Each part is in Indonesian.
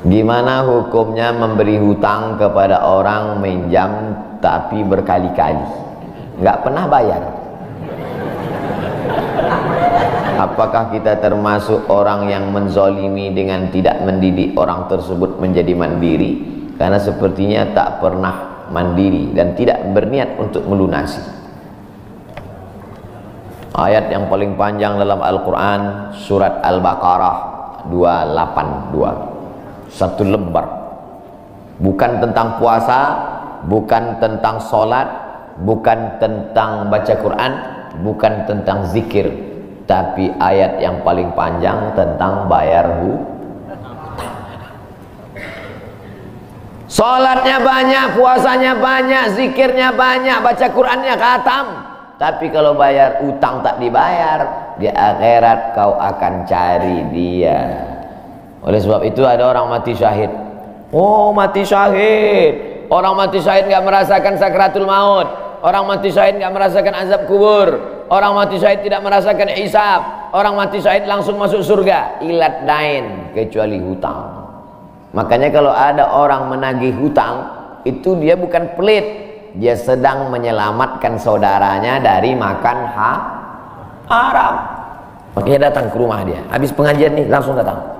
Gimana hukumnya memberi hutang kepada orang minjam tapi berkali-kali nggak pernah bayar? Apakah kita termasuk orang yang menzolimi dengan tidak mendidik orang tersebut menjadi mandiri, karena sepertinya tak pernah mandiri dan tidak berniat untuk melunasi? Ayat yang paling panjang dalam Al-Quran, surat Al-Baqarah 282, satu lembar. Bukan tentang puasa, bukan tentang sholat, bukan tentang baca Quran, bukan tentang zikir, tapi ayat yang paling panjang tentang bayar hutang. Sholatnya banyak, puasanya banyak, zikirnya banyak, baca Qurannya khatam, tapi kalau bayar utang tak dibayar, di akhirat kau akan cari dia. Oleh sebab itu ada orang mati syahid. Oh, mati syahid. Orang mati syahid nggak merasakan sakratul maut. Orang mati syahid nggak merasakan azab kubur. Orang mati syahid tidak merasakan hisab. Orang mati syahid langsung masuk surga. Ilat dain, kecuali hutang. Makanya kalau ada orang menagih hutang, itu dia bukan pelit, dia sedang menyelamatkan saudaranya dari makan haram. Makanya datang ke rumah dia. Habis pengajian nih langsung datang.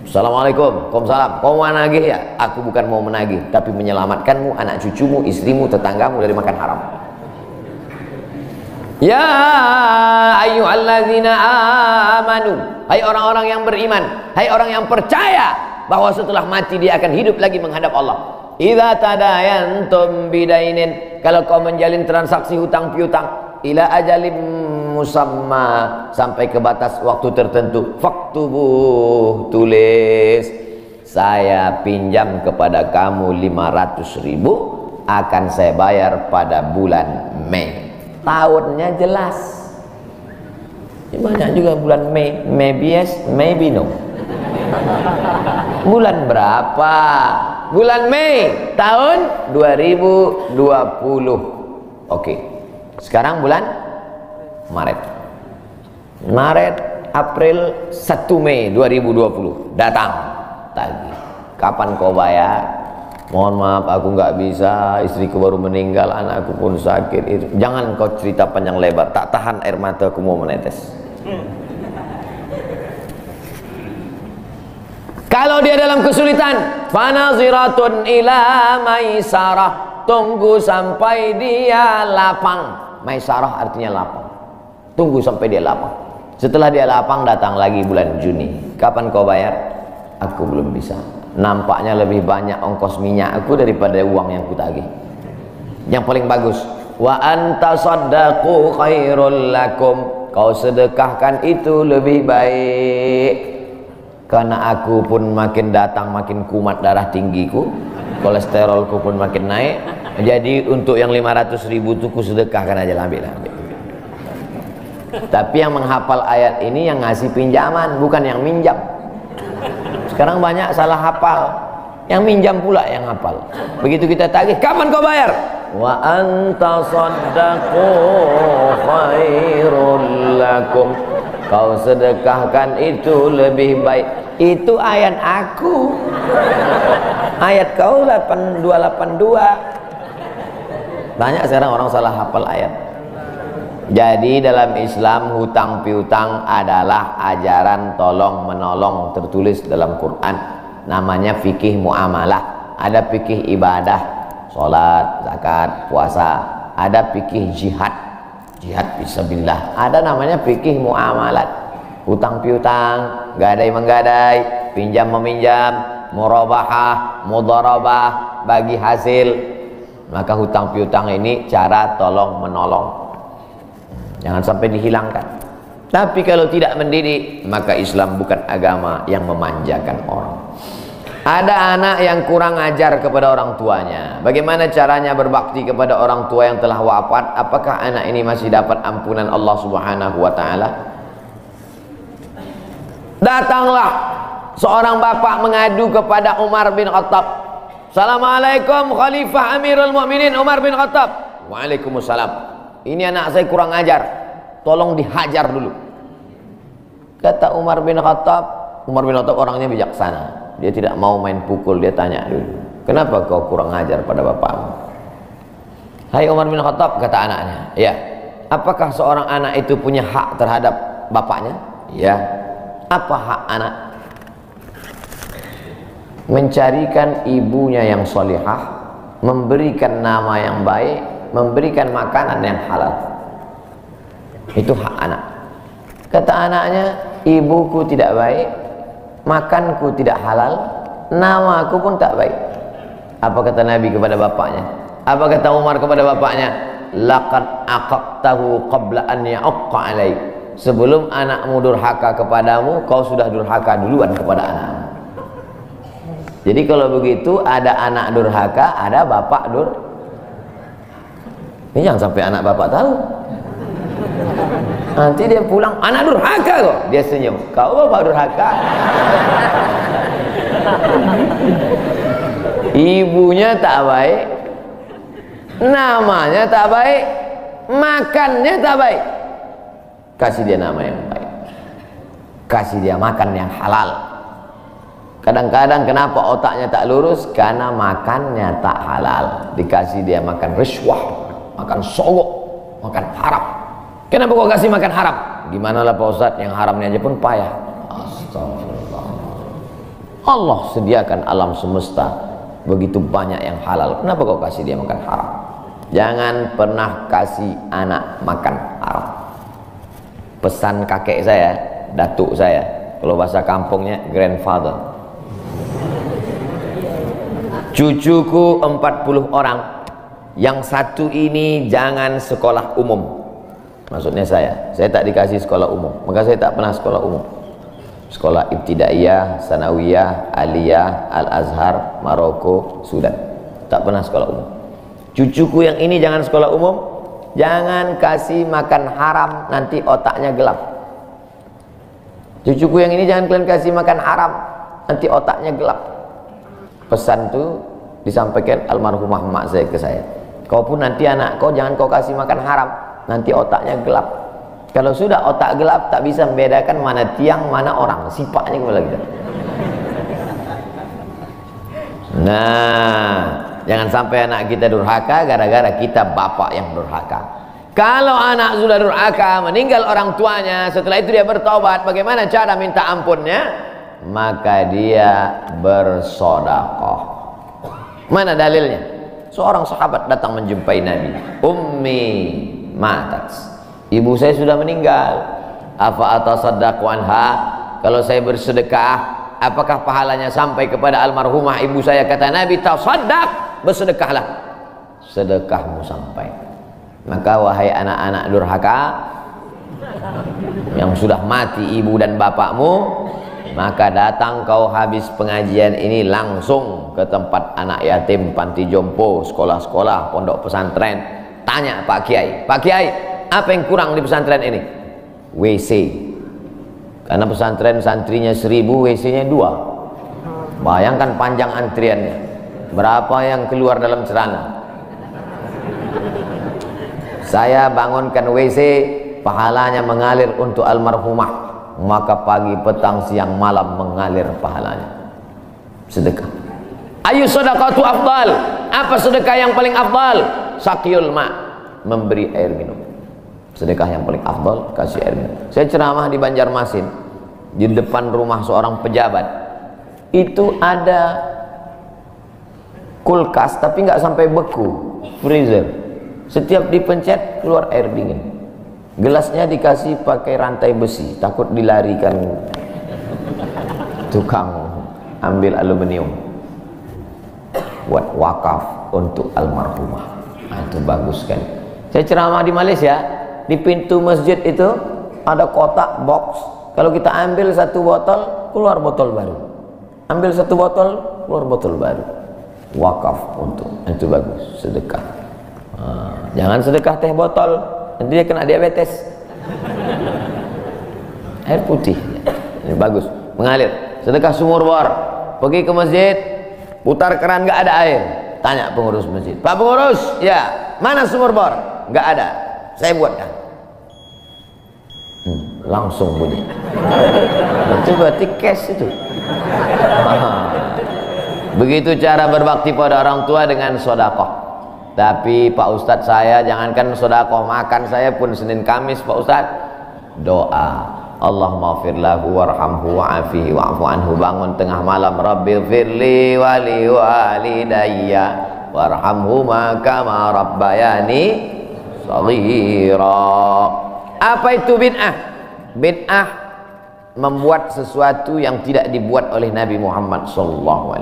Assalamualaikum, waalaikumsalam. Kau mau menagih ya? Aku bukan mau menagih, tapi menyelamatkanmu, anak cucumu, istrimu, tetanggamu dari makan haram. Ya ayyuhalladzina amanu, hai orang-orang yang beriman, hai orang yang percaya bahwa setelah mati dia akan hidup lagi menghadap Allah. Idza tadayantum bidainin, kalau kau menjalin transaksi hutang piutang, ila ajalim musamma, sampai ke batas waktu tertentu, faktubuh, tulis, saya pinjam kepada kamu 500.000, akan saya bayar pada bulan Mei. Tahunnya jelas. Banyak juga bulan Mei, maybe yes, maybe no. Bulan berapa? Bulan Mei tahun 2020. Oke. Sekarang bulan Maret, April, 1 Mei 2020 datang tagih. Kapan kau bayar? Mohon maaf aku nggak bisa, istriku baru meninggal, anakku pun sakit. Jangan kau cerita panjang lebar, tak tahan air mata aku mau menetes. Kalau dia dalam kesulitan, fanaziratun ila maisarah, tunggu sampai dia lapang. Maisarah artinya lapang. Tunggu sampai dia lapang. Setelah dia lapang, datang lagi bulan Juni. Kapan kau bayar? Aku belum bisa. Nampaknya lebih banyak ongkos minyak aku daripada uang yang kutagih. Yang paling bagus, wa anta saddaqu khairul lakum, kau sedekahkan itu lebih baik. Karena aku pun makin datang makin kumat darah tinggiku, kolesterolku pun makin naik. Jadi untuk yang 500.000 itu ku sedekahkan aja, ambil. Tapi yang menghafal ayat ini yang ngasih pinjaman, bukan yang minjam. Sekarang banyak salah hafal, yang minjam pula yang hafal. Begitu kita tagih, kapan kau bayar? Wa anta saddaqu khairul lakum, kau sedekahkan itu lebih baik. Itu ayat aku. Ayat kau 8282. Banyak sekarang orang salah hafal ayat. Jadi dalam Islam hutang piutang adalah ajaran tolong menolong tertulis dalam Quran. Namanya fikih muamalah. Ada fikih ibadah, sholat, zakat, puasa. Ada fikih jihad, jihad fisabilillah. Ada namanya fikih muamalat. Hutang piutang, gadai menggadai, pinjam meminjam, murabahah, mudharabah, bagi hasil. Maka hutang piutang ini cara tolong menolong. Jangan sampai dihilangkan. Tapi kalau tidak mendidik, maka Islam bukan agama yang memanjakan orang. Ada anak yang kurang ajar kepada orang tuanya. Bagaimana caranya berbakti kepada orang tua yang telah wafat? Apakah anak ini masih dapat ampunan Allah Subhanahu wa ta'ala? Datanglah seorang bapak mengadu kepada Umar bin Khattab. Assalamualaikum Khalifah Amirul Mukminin Umar bin Khattab. Waalaikumsalam. Ini anak saya kurang ajar, tolong dihajar dulu. Kata Umar bin Khattab orangnya bijaksana. Dia tidak mau main pukul, dia tanya dulu, kenapa kau kurang ajar pada bapakmu? Hai Umar bin Khattab, kata anaknya, ya, apakah seorang anak itu punya hak terhadap bapaknya? Ya. Apa hak anak? Mencarikan ibunya yang solihah, memberikan nama yang baik, memberikan makanan yang halal. Itu hak anak. Kata anaknya, ibuku tidak baik, makanku tidak halal, namaku pun tak baik. Apa kata Nabi kepada bapaknya? Apa kata Umar kepada bapaknya? Laqad aqaqtahu qabla an ya'aqqa alaik. Sebelum anakmu durhaka kepadamu, kau sudah durhaka duluan kepada anakmu. Jadi kalau begitu, ada anak durhaka, ada bapak ini jangan sampai anak bapak tahu. Nanti dia pulang, anak durhaka kok. Dia senyum, kau bapak durhaka. Ibunya tak baik, namanya tak baik, makannya tak baik. Kasih dia nama yang baik, kasih dia makan yang halal. Kadang-kadang kenapa otaknya tak lurus? Karena makannya tak halal. Dikasih dia makan rishwah, makan sogok, makan haram. Kenapa kau kasih makan haram? Gimana lah Pak Ustadz, yang haramnya aja pun payah. Astagfirullah. Allah sediakan alam semesta begitu banyak yang halal. Kenapa kau kasih dia makan haram? Jangan pernah kasih anak makan haram. Pesan kakek saya, datuk saya, kalau bahasa kampungnya grandfather. Cucuku 40 orang, yang satu ini jangan sekolah umum. Maksudnya saya tak dikasih sekolah umum, maka saya tak pernah sekolah umum. Sekolah ibtidaiyah, sanawiyah, aliyah, al-azhar, Maroko, Sudan. Tak pernah sekolah umum. Cucuku yang ini jangan sekolah umum, jangan kasih makan haram, nanti otaknya gelap. Cucuku yang ini jangan kalian kasih makan haram, nanti otaknya gelap. Pesan itu disampaikan almarhumah mak saya ke saya. Kau pun nanti anak kau jangan kau kasih makan haram, nanti otaknya gelap. Kalau sudah otak gelap, tak bisa membedakan mana tiang, mana orang. Sifatnya kepala kita. Nah, jangan sampai anak kita durhaka gara-gara kita bapak yang durhaka. Kalau anak sudah durhaka, meninggal orang tuanya, setelah itu dia bertobat, bagaimana cara minta ampunnya? Maka dia bersedekah. Mana dalilnya? Seorang sahabat datang menjumpai Nabi. Ummi matat, ibu saya sudah meninggal. Afa atasaddaqu anha? Kalau saya bersedekah, apakah pahalanya sampai kepada almarhumah ibu saya? Kata Nabi, tasaddaq, bersedekahlah, sedekahmu sampai. Maka wahai anak-anak durhaka yang sudah mati ibu dan bapakmu, maka datang kau habis pengajian ini langsung ke tempat anak yatim, panti jompo, sekolah-sekolah, pondok pesantren. Tanya Pak Kiai, Pak Kiai, apa yang kurang di pesantren ini? WC. Karena pesantren santrinya 1000, WC-nya 2. Bayangkan panjang antriannya. Berapa yang keluar dalam celana? Saya bangunkan WC, pahalanya mengalir untuk almarhumah. Maka pagi, petang, siang, malam mengalir pahalanya. Sedekah. Ayu sedekatu afdal? Apa sedekah yang paling afdal? Sakyul ma, memberi air minum. Sedekah yang paling afdal, kasih air minum. Saya ceramah di Banjarmasin, di depan rumah seorang pejabat. Itu ada kulkas tapi nggak sampai beku, freezer. Setiap dipencet keluar air dingin. Gelasnya dikasih pakai rantai besi, takut dilarikan tukang ambil aluminium. Buat wakaf untuk almarhumah. Nah, itu bagus kan. Saya ceramah di Malaysia, di pintu masjid itu ada kotak box. Kalau kita ambil satu botol, keluar botol baru. Ambil satu botol, keluar botol baru. Wakaf untuk, itu bagus, sedekah. Jangan sedekah teh botol, nanti dia kena diabetes. Air putih, ini bagus, mengalir. Sedekah sumur bor, pergi ke masjid, putar keran nggak ada air, tanya pengurus masjid, Pak pengurus, ya mana sumur bor? Nggak ada, saya buatkan. langsung bunyi. Itu berarti cash itu. Begitu cara berbakti pada orang tua dengan sedekah. Tapi Pak Ustadz, saya jangankan sedekah, makan saya pun Senin Kamis Pak Ustadz doa, Allahumma fir lahu warhamhu wa'afihi wa'fu anhu. Bangun tengah malam, Rabbighfirli wa li walidayya warhamhuma kama rabbayani shaghira. Apa itu bid'ah? Bid'ah membuat sesuatu yang tidak dibuat oleh Nabi Muhammad SAW.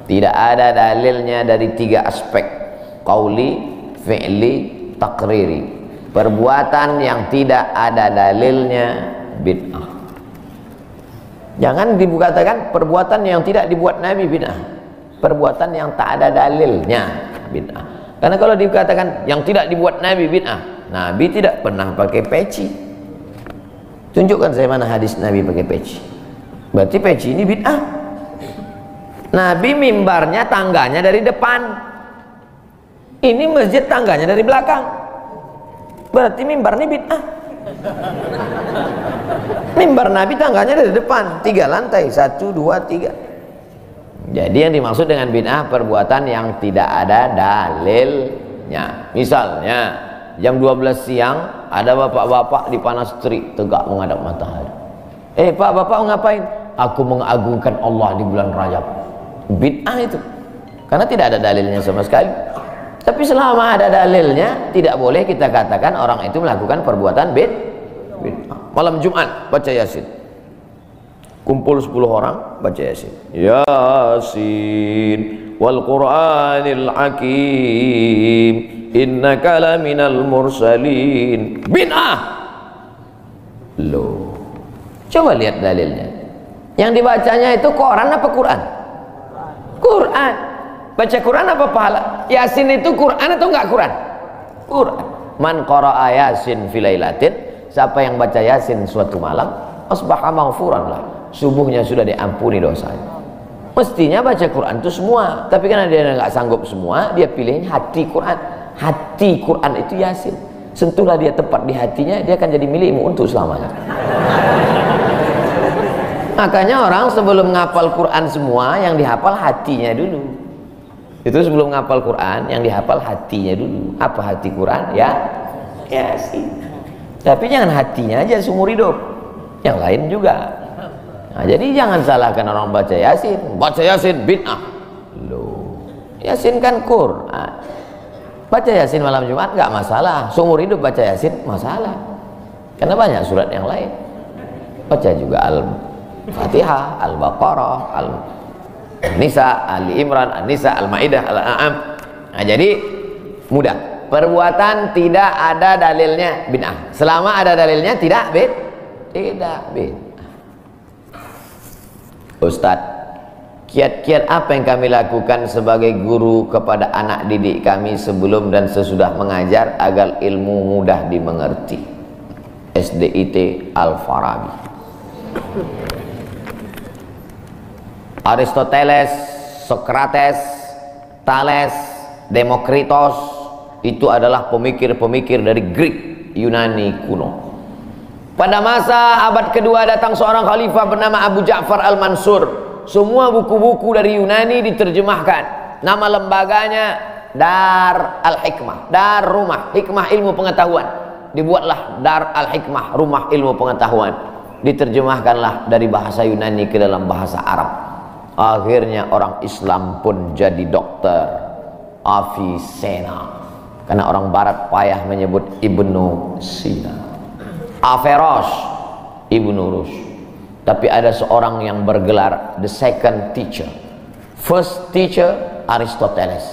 Tidak ada dalilnya dari 3 aspek: qauli, fi'li, takriri. Perbuatan yang tidak ada dalilnya bid'ah. Jangan dikatakan perbuatan yang tidak dibuat Nabi bid'ah. Perbuatan yang tak ada dalilnya bid'ah. Karena kalau dikatakan yang tidak dibuat Nabi bid'ah, Nabi tidak pernah pakai peci. Tunjukkan saya mana hadis Nabi pakai peci. Berarti peci ini bid'ah. Nabi mimbarnya tangganya dari depan. Ini masjid tangganya dari belakang. Berarti mimbar ini bid'ah. Mimbar Nabi tangganya dari depan, 3 lantai, 1, 2, 3. Jadi yang dimaksud dengan bid'ah perbuatan yang tidak ada dalilnya. Misalnya jam 12 siang ada bapak-bapak di panas terik tegak menghadap matahari. Pak, bapak ngapain? Aku mengagungkan Allah di bulan Rajab. Bid'ah itu, karena tidak ada dalilnya sama sekali. Tapi selama ada dalilnya, tidak boleh kita katakan orang itu melakukan perbuatan bid'ah. Malam Jumat baca Yasin, kumpul 10 orang baca Yasin. Yasin wal Qur'anil Hakim innaka laminal mursalin. Bid'ah. Loh, coba lihat dalilnya. Yang dibacanya itu Quran apa Quran? Quran. Baca Quran apa pahala? Yasin itu Quran atau enggak Quran? Quran. Man qara'a Yasin fi lailatin, siapa yang baca Yasin suatu malam, asbaha maghfuran lah, subuhnya sudah diampuni dosanya. Mestinya baca Quran itu semua, tapi karena dia enggak sanggup semua, dia pilih hati Quran. Hati Quran itu Yasin. Sentuhlah dia tepat di hatinya, dia akan jadi milikmu untuk selamanya. Makanya orang sebelum ngapal Quran semua, yang dihafal hatinya dulu. Itu sebelum ngapal Quran, yang dihafal hatinya dulu. Apa hati Quran? Ya Yasin. Tapi jangan hatinya aja seumur hidup, yang lain juga. Nah, jadi jangan salahkan orang baca Yasin. Baca Yasin bid'ah. Loh, Yasin kan Quran. Baca Yasin malam Jumat nggak masalah. Seumur hidup baca Yasin masalah. Karena banyak surat yang lain. Baca juga Al-Fatihah, Al-Baqarah, Al-Nisa, Ali Imran, An-Nisa, Al-Maidah, Al-An'am. Nah, jadi mudah. Perbuatan tidak ada dalilnya bid'ah. Selama ada dalilnya tidak bid'ah. Ustadz, kiat-kiat apa yang kami lakukan sebagai guru kepada anak didik kami sebelum dan sesudah mengajar agar ilmu mudah dimengerti? SDIT Al-Farabi. Aristoteles, Socrates, Thales, Demokritos itu adalah pemikir-pemikir dari Greek, Yunani kuno. Pada masa abad kedua datang seorang khalifah bernama Abu Ja'far Al-Mansur. Semua buku-buku dari Yunani diterjemahkan. Nama lembaganya Dar Al-Hikmah, Dar Rumah Hikmah Ilmu Pengetahuan. Dibuatlah Dar Al-Hikmah, Rumah Ilmu Pengetahuan. Diterjemahkanlah dari bahasa Yunani ke dalam bahasa Arab. Akhirnya orang Islam pun jadi dokter Avicenna, karena orang Barat payah menyebut Ibnu Sina. Averroes, Ibnu Rushd. Tapi ada seorang yang bergelar the second teacher. First teacher Aristoteles,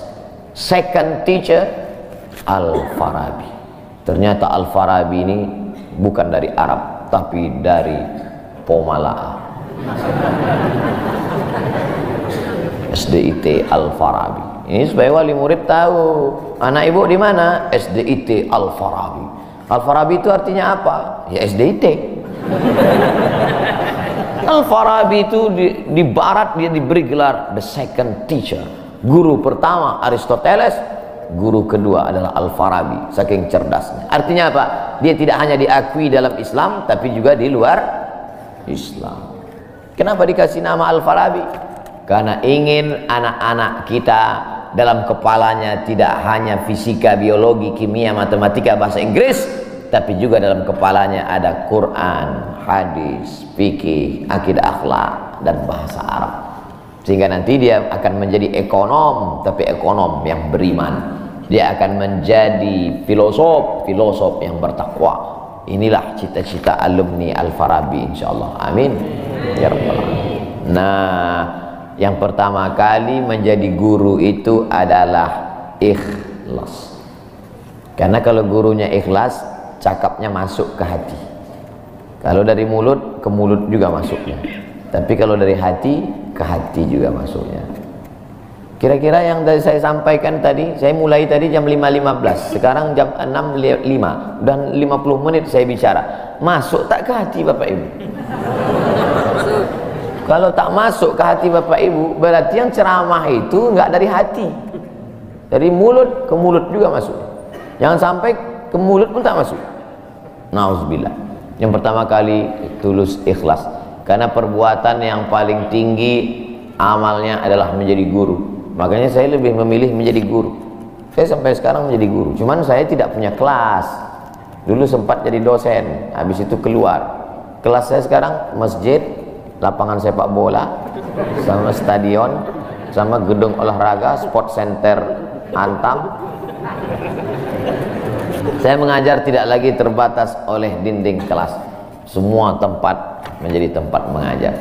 second teacher Al-Farabi. Ternyata Al-Farabi ini bukan dari Arab, tapi dari Pomalaa. SDIT Al-Farabi. Ini supaya wali murid tahu, anak ibu di mana? SDIT Al-Farabi. Al-Farabi itu artinya apa? Ya SDIT. Al-Farabi itu di barat dia diberi gelar the second teacher. Guru pertama Aristoteles, guru kedua adalah Al-Farabi, saking cerdasnya. Artinya apa? Dia tidak hanya diakui dalam Islam, tapi juga di luar Islam. Kenapa dikasih nama Al-Farabi? Karena ingin anak-anak kita dalam kepalanya tidak hanya fisika, biologi, kimia, matematika, bahasa Inggris, tapi juga dalam kepalanya ada Quran, hadis, fikih, akidah, akhlak, dan bahasa Arab. Sehingga nanti dia akan menjadi ekonom, tapi ekonom yang beriman. Dia akan menjadi filosof yang bertakwa. Inilah cita-cita alumni Al-Farabi, insyaallah. Amin ya rabbal alamin. Nah, yang pertama kali menjadi guru itu adalah ikhlas. Karena kalau gurunya ikhlas, cakapnya masuk ke hati. Kalau dari mulut ke mulut juga masuknya. Tapi kalau dari hati ke hati juga masuknya. Kira-kira yang tadi saya sampaikan tadi, saya mulai tadi jam 5.15, sekarang jam 6.05 dan 50 menit saya bicara. Masuk tak ke hati Bapak Ibu? Kalau tak masuk ke hati Bapak Ibu, berarti yang ceramah itu enggak dari hati. Dari mulut ke mulut juga masuk. Jangan sampai ke mulut pun tak masuk. Nauzubillah. Yang pertama kali tulus ikhlas. Karena perbuatan yang paling tinggi amalnya adalah menjadi guru. Makanya saya lebih memilih menjadi guru. Saya sampai sekarang menjadi guru. Cuman saya tidak punya kelas. Dulu sempat jadi dosen, habis itu keluar. Kelas saya sekarang masjid, lapangan sepak bola, sama stadion, sama gedung olahraga, sport center Antam. Saya mengajar tidak lagi terbatas oleh dinding kelas. Semua tempat menjadi tempat mengajar.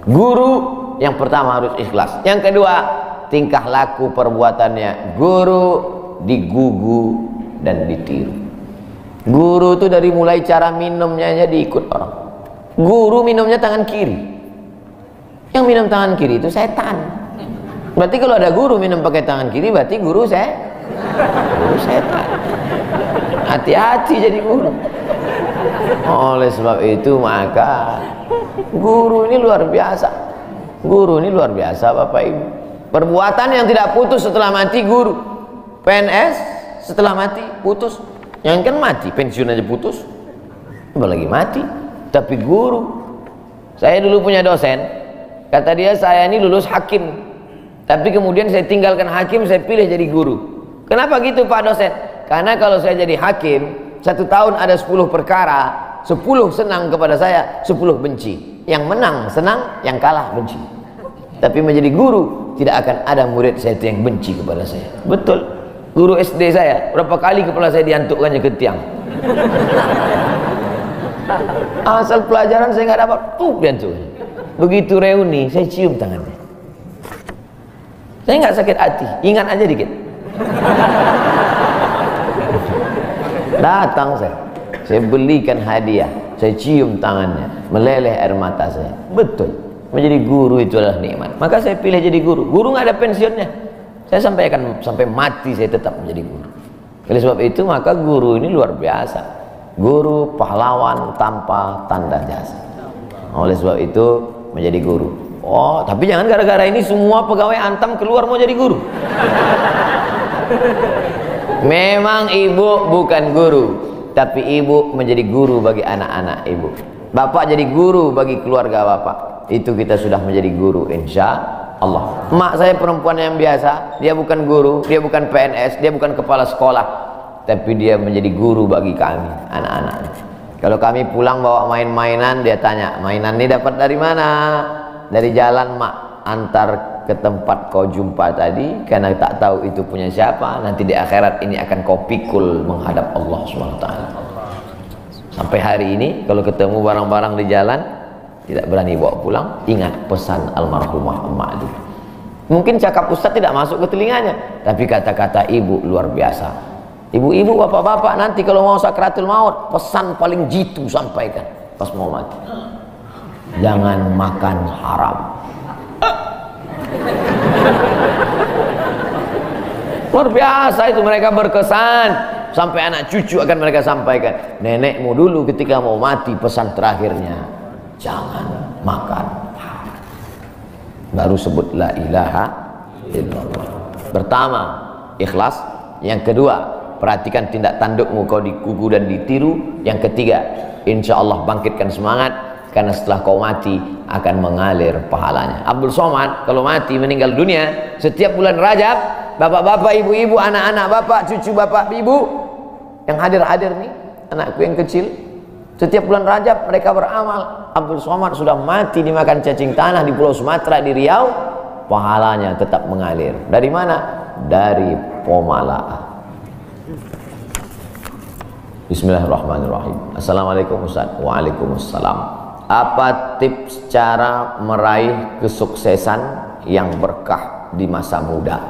Guru yang pertama harus ikhlas. Yang kedua, tingkah laku perbuatannya. Guru digugu dan ditiru. Guru itu dari mulai cara minumnya aja diikut orang. Guru minumnya tangan kiri. Yang minum tangan kiri itu setan. Berarti kalau ada guru minum pakai tangan kiri, berarti guru setan. Hati-hati jadi guru. Oleh sebab itu maka guru ini luar biasa. Guru ini luar biasa Bapak Ibu. Perbuatan yang tidak putus setelah mati guru. PNS setelah mati putus. Yang kan mati, pensiun aja putus. Apalagi mati. Tapi guru. Saya dulu punya dosen. Kata dia, saya ini lulus hakim. Tapi kemudian saya tinggalkan hakim, saya pilih jadi guru. Kenapa gitu Pak dosen? Karena kalau saya jadi hakim, 1 tahun ada 10 perkara, 10 senang kepada saya, 10 benci. Yang menang senang, yang kalah benci. Tapi menjadi guru, tidak akan ada murid saya itu yang benci kepada saya. Betul. Guru SD saya, berapa kali kepala saya diantukkannya ke tiang. Asal pelajaran saya nggak dapat, diantuk. Begitu reuni, saya cium tangannya. Saya nggak sakit hati, ingat aja dikit. Datang saya belikan hadiah, saya cium tangannya, meleleh air mata saya. Betul, menjadi guru itu adalah nikmat. Maka saya pilih jadi guru. Guru nggak ada pensiunnya. Saya sampai mati saya tetap menjadi guru. Oleh sebab itu maka guru ini luar biasa. Guru pahlawan tanpa tanda jasa. Oleh sebab itu menjadi guru. Oh, tapi jangan gara-gara ini semua pegawai Antam keluar mau jadi guru. Memang ibu bukan guru, tapi ibu menjadi guru bagi anak-anak ibu. Bapak jadi guru bagi keluarga bapak. Itu kita sudah menjadi guru insya Allah. Mak saya perempuan yang biasa, dia bukan guru, dia bukan PNS, dia bukan kepala sekolah, tapi dia menjadi guru bagi kami anak-anak. Kalau kami pulang bawa main-mainan, dia tanya, mainan ini dapat dari mana? Dari jalan mak, antar ke tempat kau jumpa tadi, karena tak tahu itu punya siapa. Nanti di akhirat ini akan kau pikul menghadap Allah SWT. Sampai hari ini kalau ketemu barang-barang di jalan tidak berani bawa pulang, ingat pesan almarhumah emak itu. Mungkin cakap ustaz tidak masuk ke telinganya, tapi kata-kata ibu luar biasa. Ibu-ibu, bapak-bapak, nanti kalau mau sakratul maut, pesan paling jitu sampaikan pas mau mati. Jangan makan haram. Luar biasa itu, mereka berkesan. Sampai anak cucu akan mereka sampaikan. Nenekmu dulu ketika mau mati pesan terakhirnya, jangan makan haram. Baru sebut la ilaha illallah. Pertama ikhlas, Yang kedua, perhatikan tindak tandukmu, kau dikuku dan ditiru. Yang ketiga, insya Allah bangkitkan semangat, karena setelah kau mati akan mengalir pahalanya. Abdul Somad kalau mati meninggal dunia, setiap bulan Rajab, bapak-bapak, ibu-ibu, anak-anak bapak, cucu bapak, ibu yang hadir-hadir nih, anakku yang kecil, setiap bulan Rajab mereka beramal. Abdul Somad sudah mati dimakan cacing tanah di Pulau Sumatera, di Riau, pahalanya tetap mengalir. Dari mana? Dari Pomala. Bismillahirrahmanirrahim. Assalamualaikum Ustaz. Waalaikumsalam. Apa tips cara meraih kesuksesan yang berkah di masa muda?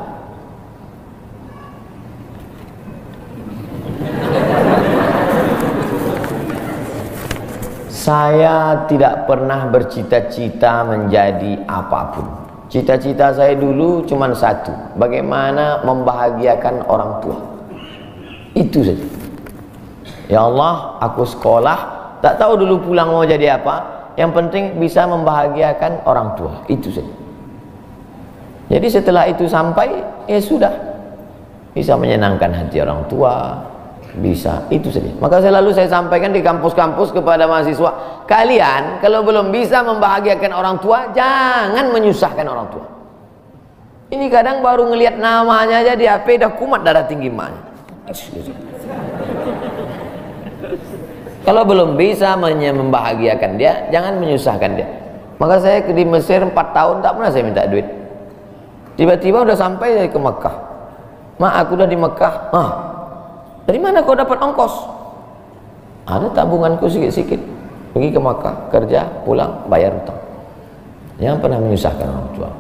Saya tidak pernah bercita-cita menjadi apapun. Cita-cita saya dulu cuma satu, bagaimana membahagiakan orang tua. Itu saja. Ya Allah, aku sekolah, tak tahu dulu pulang mau jadi apa. Yang penting bisa membahagiakan orang tua. Itu saja. Jadi setelah itu sampai, ya sudah, bisa menyenangkan hati orang tua, bisa, itu saja. Maka selalu saya sampaikan di kampus-kampus kepada mahasiswa, kalian kalau belum bisa membahagiakan orang tua, jangan menyusahkan orang tua. Ini kadang baru ngelihat namanya aja di HP dah kumat darah tinggi emaknya. Kalau belum bisa membahagiakan dia, jangan menyusahkan dia. Maka saya di Mesir 4 tahun tak pernah saya minta duit. Tiba-tiba udah sampai ke Mekah. Mak, aku udah di Mekah. Dari mana kau dapat ongkos? Ada tabunganku sikit-sikit. Pergi ke Mekah, kerja, pulang, bayar hutang. Jangan pernah menyusahkan orang tua.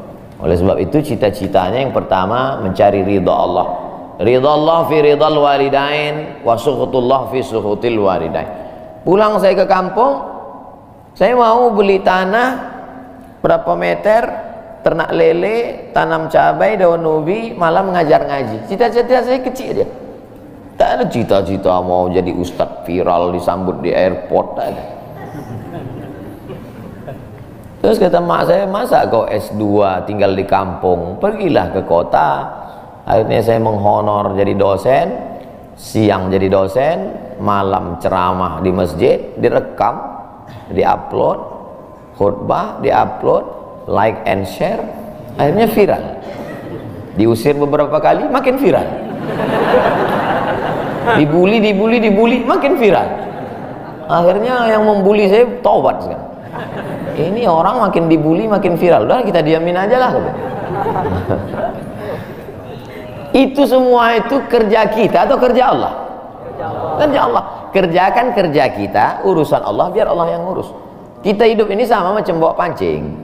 Oleh sebab itu cita-citanya yang pertama mencari ridha Allah. Ridha Allah fi ridhal walidain wa sukhutullah fi sukhutil walidain. Pulang saya ke kampung, saya mau beli tanah berapa meter, ternak lele, tanam cabai, daun ubi, malam mengajar ngaji. Cita-cita saya kecil aja. Tak ada cita-cita mau jadi ustadz viral disambut di airport, tak ada. Terus kata mak saya, masa kau S2 tinggal di kampung, pergilah ke kota. Akhirnya saya menghonor jadi dosen, siang jadi dosen, malam ceramah di masjid, direkam, diupload, khutbah diupload, like and share, akhirnya viral. Diusir beberapa kali, makin viral. Dibully, makin viral. Akhirnya yang membuli saya taubat sekarang. Ini orang makin dibully, makin viral. Udah kita diamin aja lah. Itu semua itu kerja kita atau kerja Allah? Kerja Allah. Kerjakan kerja kita, urusan Allah, biar Allah yang ngurus. Kita hidup ini sama macam bawa pancing.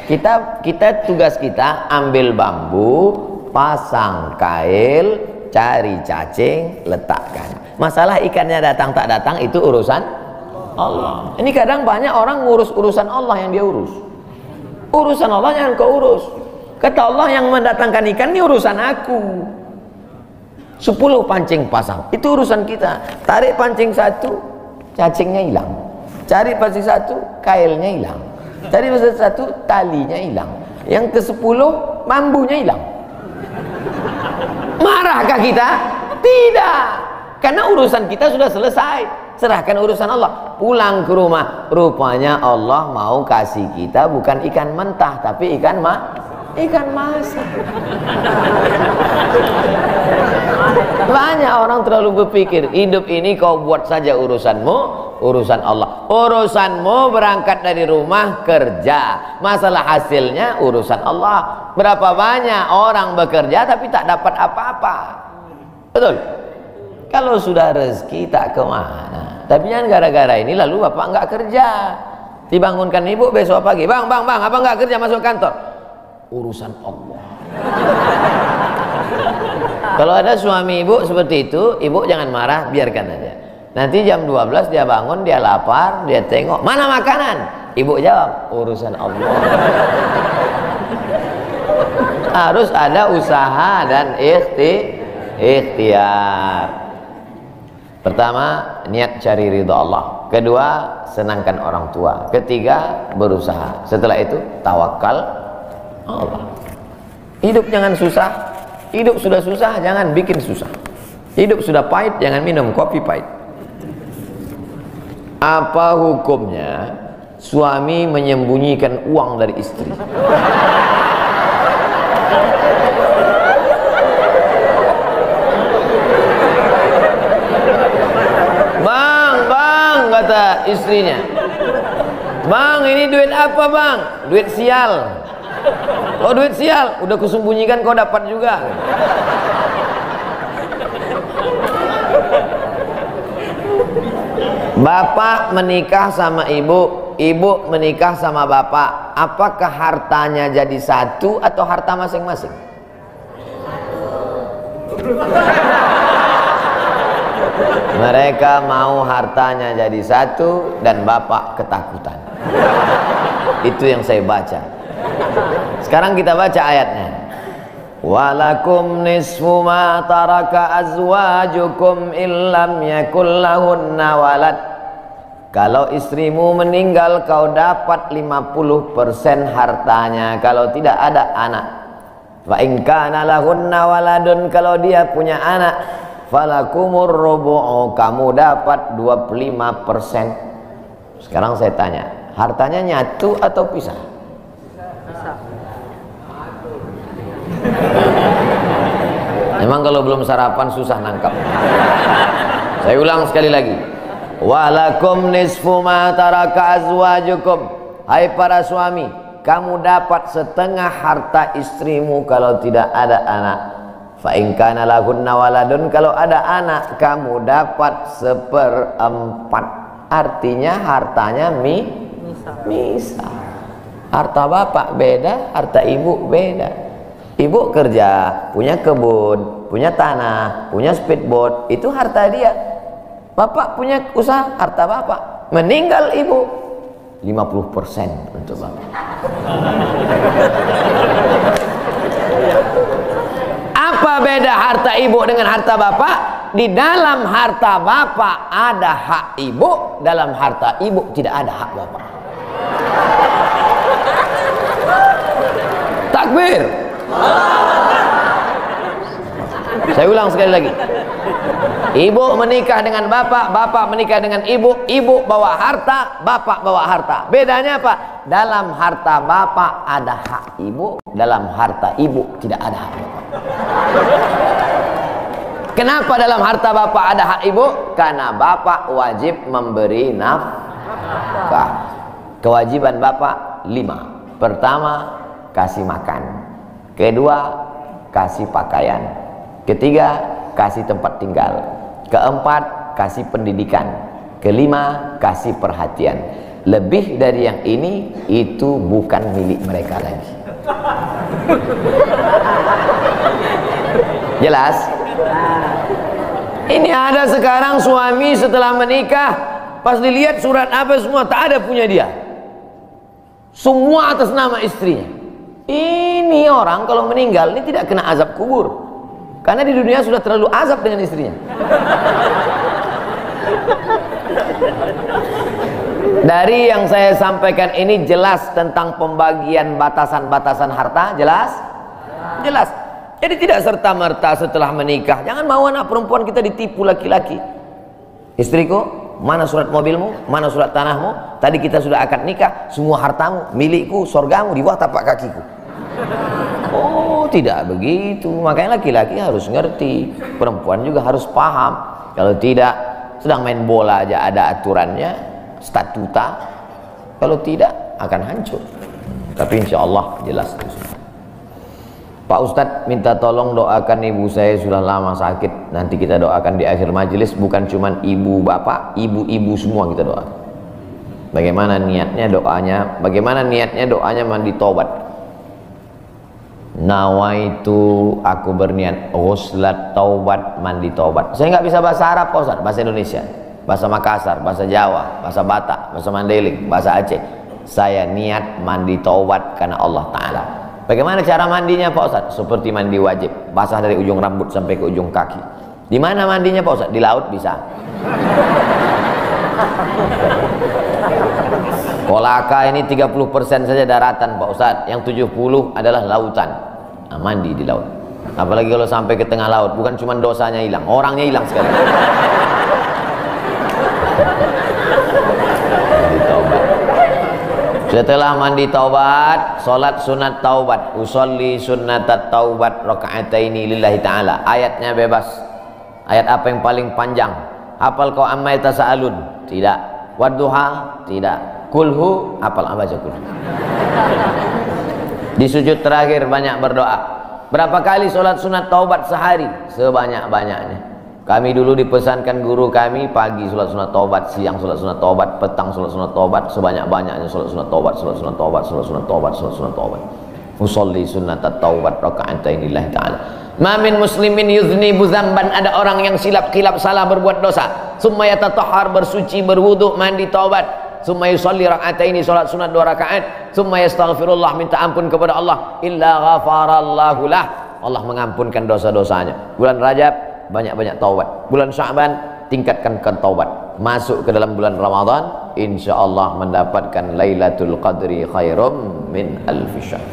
Kita tugas kita ambil bambu, pasang kail, cari cacing, letakkan. Masalah ikannya datang tak datang itu urusan Allah. Ini kadang banyak orang ngurus urusan Allah yang dia urus. Urusan Allah yang kau urus. Kata Allah, yang mendatangkan ikan ini urusan aku. 10 pancing pasang, itu urusan kita. Tarik pancing satu, cacingnya hilang. Cari pancing satu, kailnya hilang. Cari pancing satu, talinya hilang. Yang ke-10, bambunya hilang. Marahkah kita? Tidak. Karena urusan kita sudah selesai. Serahkan urusan Allah. Pulang ke rumah, rupanya Allah mau kasih kita bukan ikan mentah, tapi ikan masak. Banyak orang terlalu berpikir hidup ini kau buat saja urusanmu, urusan Allah. Urusanmu berangkat dari rumah kerja, masalah hasilnya urusan Allah. Berapa banyak orang bekerja tapi tak dapat apa-apa. Betul? Kalau sudah rezeki tak kemana. Tapi jangan gara-gara ini lalu bapak enggak kerja. Dibangunkan ibu besok pagi, bang, apa enggak kerja masuk kantor? Urusan Allah. Kalau ada suami ibu seperti itu, ibu jangan marah, biarkan aja. Nanti jam 12 dia bangun, dia lapar, dia tengok, mana makanan? Ibu jawab, urusan Allah. Harus ada usaha dan ikhtiar. Pertama, niat cari ridha Allah. Kedua, senangkan orang tua. Ketiga, berusaha. Setelah itu, tawakal Allah. Hidup jangan susah. Hidup sudah susah, jangan bikin susah. Hidup sudah pahit, jangan minum kopi pahit. Apa hukumnya suami menyembunyikan uang dari istri? Bang, kata istrinya, bang, ini duit apa bang? Duit sial. Oh, duit sial, udah kusembunyikan kau dapat juga. Bapak menikah sama ibu, ibu menikah sama bapak. Apakah hartanya jadi satu atau harta masing-masing? Mereka mau hartanya jadi satu dan bapak ketakutan. Itu yang saya baca. Sekarang kita baca ayatnya. Walakum nisfu ma taraka azwajukum illam yakul lahunna walad. Kalau istrimu meninggal kau dapat 50% hartanya kalau tidak ada anak. Wa in kana lahunna waladun, kalau dia punya anak, falakumur rubu'u, kamu dapat 25%. Sekarang saya tanya, hartanya nyatu atau pisah? Memang kalau belum sarapan susah nangkap. Saya ulang sekali lagi. Walakum nisfu ma taraka azwajukum. Hai para suami, kamu dapat setengah harta istrimu kalau tidak ada anak. Fa in kana lahunna waladun, kalau ada anak kamu dapat 1/4. Artinya hartanya misah. Harta bapak beda, harta ibu beda. Ibu kerja, punya kebun, punya tanah, punya speedboat, itu harta dia. Bapak punya usaha, harta bapak. Meninggal ibu, 50% untuk bapak. Apa beda harta ibu dengan harta bapak? Di dalam harta bapak ada hak ibu, dalam harta ibu tidak ada hak bapak. Takbir. Saya ulang sekali lagi. Ibu menikah dengan bapak, bapak menikah dengan ibu, ibu bawa harta, bapak bawa harta. Bedanya apa? Dalam harta bapak ada hak ibu, dalam harta ibu tidak ada hak bapak. Kenapa dalam harta bapak ada hak ibu? Karena bapak wajib memberi nafkah. Kewajiban bapak 5. Pertama, kasih makan. Kedua, kasih pakaian. Ketiga, kasih tempat tinggal. Keempat, kasih pendidikan. Kelima, kasih perhatian. Lebih dari yang ini, itu bukan milik mereka lagi. Jelas? Ini ada sekarang suami setelah menikah, pas dilihat surat apa semua tak ada punya dia. Semua atas nama istrinya. Ini orang kalau meninggal ini tidak kena azab kubur, karena di dunia sudah terlalu azab dengan istrinya. Dari yang saya sampaikan ini jelas tentang pembagian batasan-batasan harta. Jelas? Jelas. Jadi tidak serta-merta setelah menikah jangan mau anak perempuan kita ditipu laki-laki. Istriku, mana surat mobilmu, mana surat tanahmu, tadi kita sudah akad nikah, semua hartamu milikku, surgamu di bawah tapak kakiku. Oh, tidak begitu. Makanya laki-laki harus ngerti, perempuan juga harus paham. Kalau tidak, sedang main bola aja ada aturannya, statuta. Kalau tidak akan hancur. Tapi insya Allah jelas itu. Pak Ustadz minta tolong doakan ibu saya, sudah lama sakit. Nanti kita doakan di akhir majelis. Bukan cuma ibu bapak, ibu-ibu semua kita doakan. Bagaimana niatnya doanya? Bagaimana niatnya doanya mandi taubat? Nawaitu, aku berniat ghuslat taubat, mandi taubat. Saya nggak bisa bahasa Arab Pak Ustadz, bahasa Indonesia, bahasa Makassar, bahasa Jawa, bahasa Batak, bahasa Mandailing, bahasa Aceh. Saya niat mandi taubat karena Allah Ta'ala. Bagaimana cara mandinya Pak Ustadz? Seperti mandi wajib, basah dari ujung rambut sampai ke ujung kaki. Di mana mandinya Pak Ustadz? Di laut bisa. Kolaka ini 30% saja daratan Pak Ustadz, yang 70 adalah lautan. Nah, mandi di laut. Apalagi kalau sampai ke tengah laut, bukan cuma dosanya hilang, orangnya hilang sekali. Setelah mandi taubat, salat sunat taubat, usolli sunnatat taubat raka'ataini lillahi ta'ala. Ayatnya bebas. Ayat apa yang paling panjang? Hafal kau amma yatasaalun? Tidak. Wadduha? Tidak. Kulhu? Hafal baca kulhu. Di sujud terakhir banyak berdoa. Berapa kali salat sunat taubat sehari? Sebanyak-banyaknya. Kami dulu dipesankan guru kami, pagi salat sunat taubat, siang salat sunat taubat, petang salat sunat taubat, sebanyak-banyaknya salat sunat taubat, salat sunat taubat, salat sunat taubat, salat sunat taubat. Usolli sunnatat taubat raka'atain lillahi ta'ala. Ma min muslimin yudhnibu dzamban, ada orang yang silap salah berbuat dosa. Summa yatatahhar, bersuci, berwudu, mandi taubat. Summa yusolli raka'ataini, salat sunat 2 rakaat. Summa yastaghfirullah, minta ampun kepada Allah. Illa ghafarallahu lah, Allah mengampunkan dosa-dosanya. Bulan Rajab banyak-banyak taubat, bulan Sya'ban tingkatkan ke taubat, masuk ke dalam bulan Ramadan insyaallah mendapatkan Lailatul Qadri khairum min alfi syahr.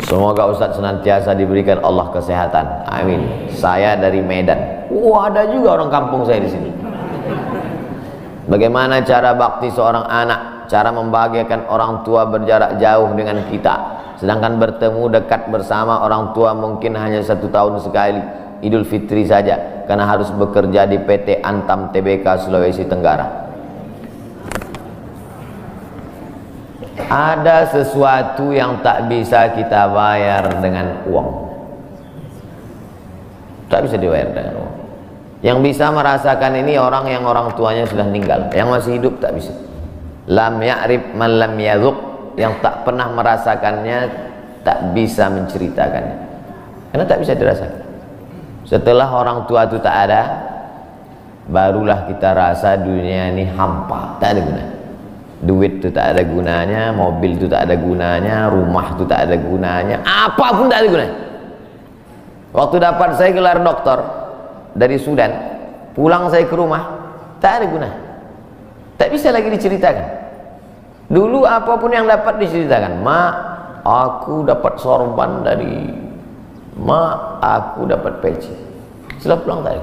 Semoga Ustaz senantiasa diberikan Allah kesehatan, amin. Saya dari Medan. Ada juga orang kampung saya di sini. Bagaimana cara bakti seorang anak, cara membahagiakan orang tua berjarak jauh dengan kita, sedangkan bertemu dekat bersama orang tua mungkin hanya 1 tahun sekali, Idul Fitri saja, karena harus bekerja di PT Antam Tbk Sulawesi Tenggara. Ada sesuatu yang tak bisa kita bayar dengan uang, tak bisa dibayar dengan uang. Yang bisa merasakan ini orang yang orang tuanya sudah meninggal, yang masih hidup tak bisa. Lam ya'rif man lam yadhuq, yang tak pernah merasakannya tak bisa menceritakannya, karena tak bisa dirasakan. Setelah orang tua itu tak ada, barulah kita rasa dunia ini hampa, tak ada guna. Duit itu tak ada gunanya, mobil itu tak ada gunanya, rumah itu tak ada gunanya, apapun tak ada gunanya. Waktu dapat saya gelar doktor dari Sudan, pulang saya ke rumah, tak ada gunanya, tak bisa lagi diceritakan. Dulu apapun yang dapat diceritakan, mak, aku dapat sorban dari mak, aku dapat peci. Setelah pulang tadi,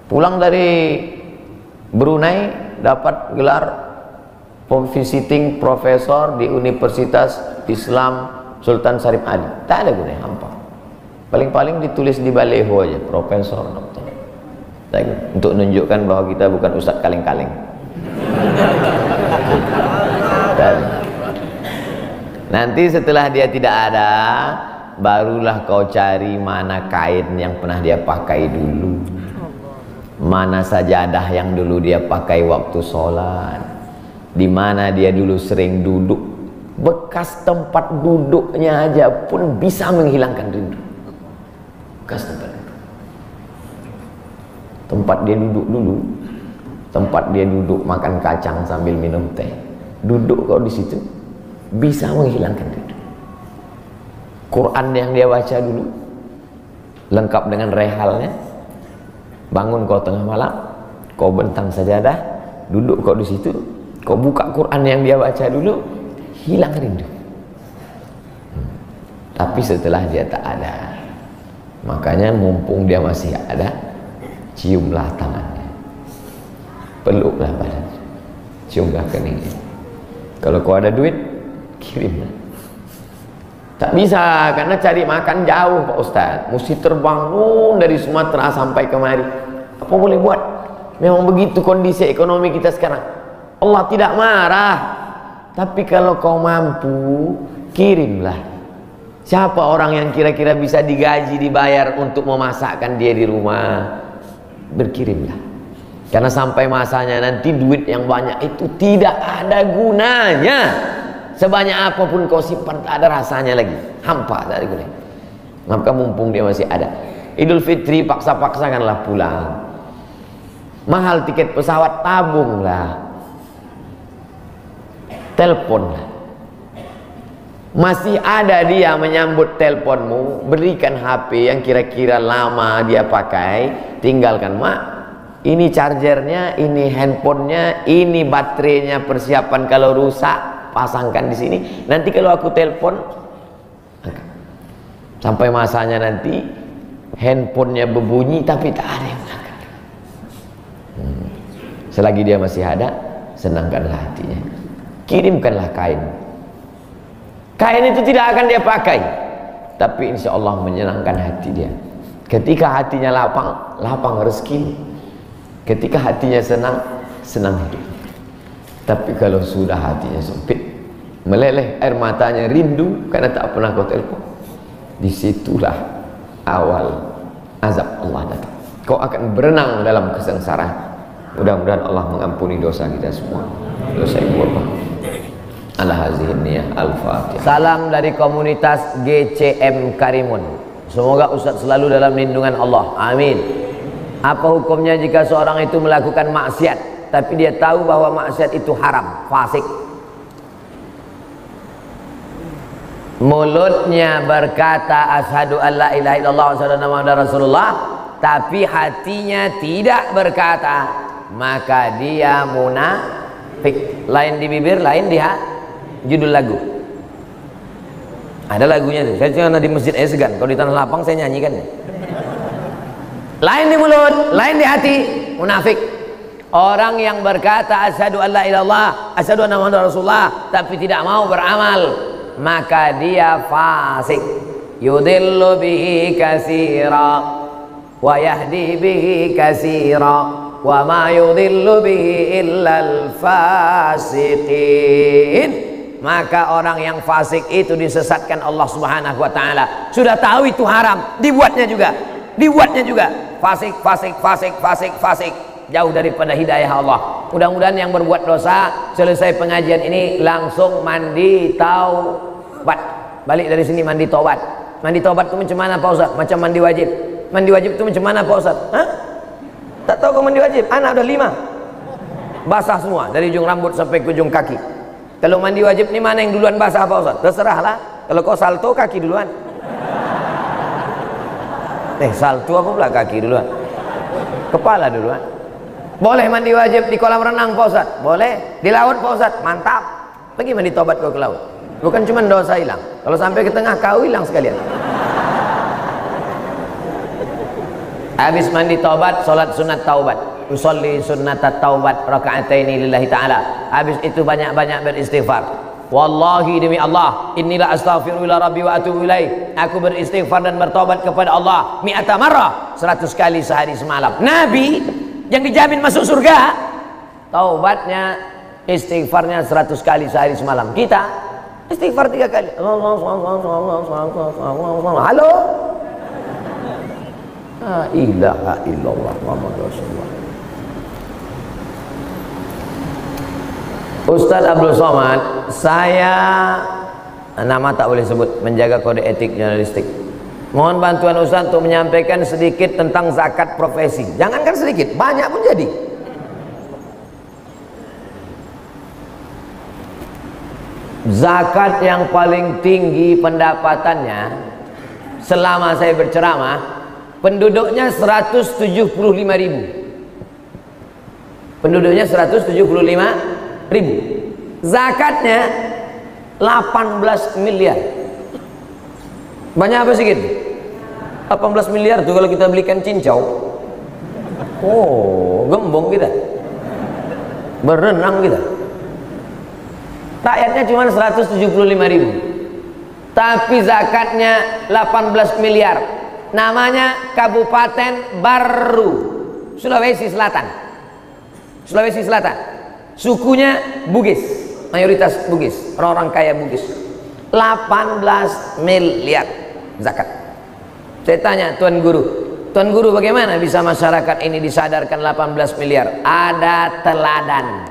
pulang dari Brunei dapat gelar visiting profesor di Universitas Islam Sultan Syarif Ali, tak ada gunanya, hampa. Paling-paling ditulis di baleho aja, profesor, doktor. Untuk menunjukkan bahwa kita bukan ustadz kaleng-kaleng. Nanti setelah dia tidak ada, barulah kau cari mana kain yang pernah dia pakai dulu, mana sajadah yang dulu dia pakai waktu sholat, di mana dia dulu sering duduk. Bekas tempat duduknya aja pun bisa menghilangkan rindu. Bekas tempat dia duduk dulu, tempat dia duduk makan kacang sambil minum teh, duduk kau di situ bisa menghilangkan rindu. Quran yang dia baca dulu lengkap dengan rehalnya, bangun kau tengah malam, kau bentang sajadah, duduk kau di situ, kau buka Quran yang dia baca dulu, hilang rindu. Tapi setelah dia tak ada, makanya mumpung dia masih ada, ciumlah tangannya, peluklah badannya, ciumlah keningnya. Kalau kau ada duit, kirimlah. Tak bisa, karena cari makan jauh Pak Ustaz, mesti terbang dari Sumatera sampai kemari. Apa boleh buat? Memang begitu kondisi ekonomi kita sekarang. Allah tidak marah, tapi kalau kau mampu, kirimlah. Siapa orang yang kira-kira bisa digaji, dibayar untuk memasakkan dia di rumah? Berkirimlah, karena sampai masanya nanti duit yang banyak itu tidak ada gunanya. Sebanyak apapun kau simpan, tak ada rasanya lagi, hampa, tak ada gunanya. Maka mumpung dia masih ada, Idul Fitri paksa-paksakanlah pulang. Mahal tiket pesawat, tabunglah, teleponlah. Masih ada dia menyambut teleponmu, berikan HP yang kira-kira lama dia pakai, tinggalkan. Mak, ini chargernya, ini handphonenya, ini baterainya, persiapan kalau rusak pasangkan di sini. Nanti kalau aku telepon Sampai masanya nanti handphonenya berbunyi tapi tak ada yang mengangkat. Selagi dia masih ada, senangkanlah hatinya. Kirimkanlah kain. Kain itu tidak akan dia pakai, tapi insya Allah menyenangkan hati dia. Ketika hatinya lapang, lapang rezeki. Ketika hatinya senang, senang hidup. Tapi kalau sudah hatinya sempit, meleleh air matanya, rindu karena tak pernah kau telepon, disitulah awal azab Allah datang. Kau akan berenang dalam kesengsaraan. Mudah-mudahan Allah mengampuni dosa kita semua, dosa ibu bapak. Al-Fatihah. Salam dari komunitas GCM Karimun. Semoga Ustaz selalu dalam lindungan Allah. Amin. Apa hukumnya jika seorang itu melakukan maksiat tapi dia tahu bahwa maksiat itu haram, fasik? Mulutnya berkata asyhadu an la ilaha illallah wa asyhadu anna muhammadar rasulullah, tapi hatinya tidak berkata, maka dia munafik. Lain di bibir, lain di hati. Judul lagu ada lagunya tuh. Saya cuma di masjid aja segan, kalau di tanah lapang saya nyanyikan. Lain di mulut, lain di hati, munafik. Orang yang berkata asyhadu an la ilallah, asyhadu anna muhammadar rasulullah, tapi tidak mau beramal, maka dia fasik. Yudillu bihi katsira wa yahdi bihi katsira wa ma yudillu bihi illal fasiqin. Maka orang yang fasik itu disesatkan Allah Subhanahu wa taala. Sudah tahu itu haram, dibuatnya juga. Dibuatnya juga. Fasik, fasik, fasik, fasik, fasik. Jauh daripada hidayah Allah. Mudah-mudahan yang berbuat dosa selesai pengajian ini langsung mandi taubat. Balik dari sini mandi taubat. Mandi taubat itu macam mana Pak Ustaz? Macam mandi wajib. Mandi wajib itu macam mana Pak Ustaz? Hah? Tak tahu kau mandi wajib? Anak udah 5. Basah semua dari ujung rambut sampai ke ujung kaki. Kalau mandi wajib ini mana yang duluan basah Pak Ustaz? Terserahlah. Kalau kau salto kaki duluan. Salto apa pula kaki duluan? Kepala duluan. Boleh mandi wajib di kolam renang Pak Ustaz? Boleh. Di laut Pak Ustaz? Mantap. Pergi mandi tobat kau ke laut. Bukan cuma dosa hilang. Kalau sampai ke tengah kau hilang sekalian. Habis mandi taubat, salat sunat taubat. Usolli sunnatat taubat raka'ataini lillahi ta'ala. Habis itu banyak-banyak beristighfar. Wallahi demi Allah, inilah astaghfirullah rabbi wa atubu ilaih. Aku beristighfar dan bertobat kepada Allah mi'ata marrah, 100 kali sehari semalam. Nabi yang dijamin masuk surga, taubatnya, istighfarnya 100 kali sehari semalam. Kita istighfar 3 kali. Halo. La ilaha illallah Muhammadur Rasulullah. Ustaz Abdul Somad, saya nama tak boleh sebut, menjaga kode etik jurnalistik. Mohon bantuan Ustaz untuk menyampaikan sedikit tentang zakat profesi. Jangankan sedikit, banyak pun jadi. Zakat yang paling tinggi pendapatannya selama saya berceramah, penduduknya 175.000. Penduduknya 175.000. Zakatnya 18 miliar. Banyak apa sedikit? 18 miliar tuh kalau kita belikan cincau. Oh, gembong kita. Berenang kita. Rakyatnya cuma 175.000. Tapi zakatnya 18 miliar. Namanya Kabupaten Baru, Sulawesi Selatan. Sulawesi Selatan. Sukunya Bugis, mayoritas Bugis, orang-orang kaya Bugis. 18 miliar zakat. Saya tanya Tuan Guru bagaimana bisa masyarakat ini disadarkan 18 miliar? Ada teladan.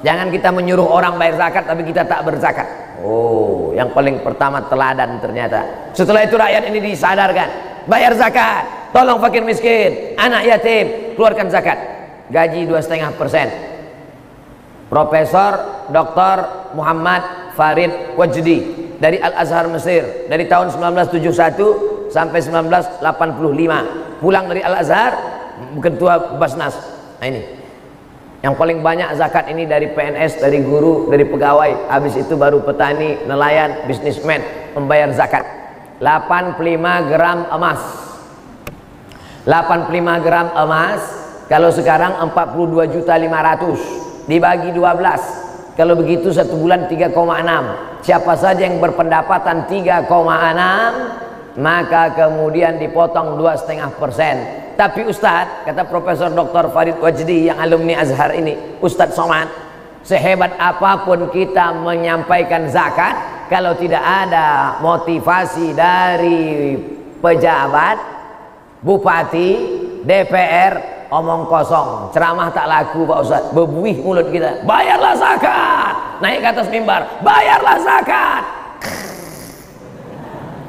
Jangan kita menyuruh orang bayar zakat tapi kita tak berzakat. Oh, yang paling pertama teladan ternyata. Setelah itu rakyat ini disadarkan, bayar zakat, tolong fakir miskin, anak yatim, keluarkan zakat. Gaji 2,5%. Profesor Dr. Muhammad Farid Wajdi dari Al-Azhar Mesir dari tahun 1971 sampai 1985, pulang dari Al-Azhar, ketua Basnas. Nah ini yang paling banyak zakat ini dari PNS, dari guru, dari pegawai. Habis itu baru petani, nelayan, bisnismen membayar zakat. 85 gram emas. 85 gram emas kalau sekarang 42.500.000 dibagi 12. Kalau begitu satu bulan 3,6. Siapa saja yang berpendapatan 3,6, maka kemudian dipotong 2,5%. Tapi Ustadz, kata Profesor Dr. Farid Wajdi yang alumni Azhar ini, Ustadz Somad, sehebat apapun kita menyampaikan zakat, kalau tidak ada motivasi dari pejabat, bupati, DPR, omong kosong, ceramah tak laku Pak Ustadz, bebuih mulut kita. Bayarlah zakat, naik ke atas mimbar, bayarlah zakat,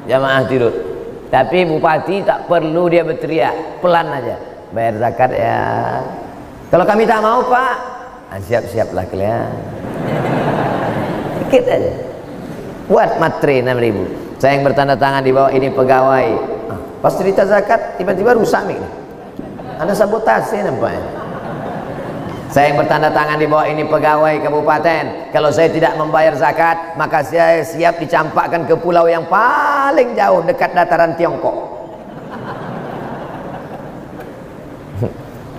jamaah tidur. Tapi bupati tak perlu dia berteriak, pelan aja, bayar zakat ya. Kalau kami tak mau Pak, siap-siaplah kalian, dikit aja, buat matre 6.000. Saya yang bertanda tangan di bawah ini pegawai, pas cerita zakat tiba-tiba rusak nih, ada sabotase nampaknya. Saya yang bertanda tangan di bawah ini pegawai kabupaten, kalau saya tidak membayar zakat, maka saya siap dicampakkan ke pulau yang paling jauh dekat dataran Tiongkok.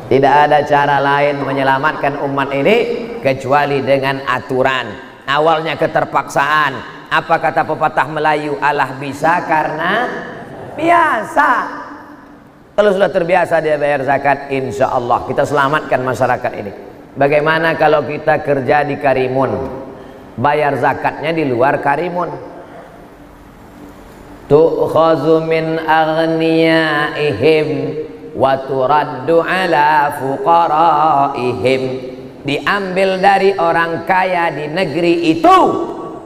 Tidak ada cara lain menyelamatkan umat ini kecuali dengan aturan. Awalnya keterpaksaan. Apa kata pepatah Melayu? Allah bisa karena biasa. Kalau sudah terbiasa dia bayar zakat, insya Allah kita selamatkan masyarakat ini. Bagaimana kalau kita kerja di Karimun, bayar zakatnya di luar Karimun? Tu'khazu min aghniyaihim wa turaddu ala fuqaraihim. Diambil dari orang kaya di negeri itu,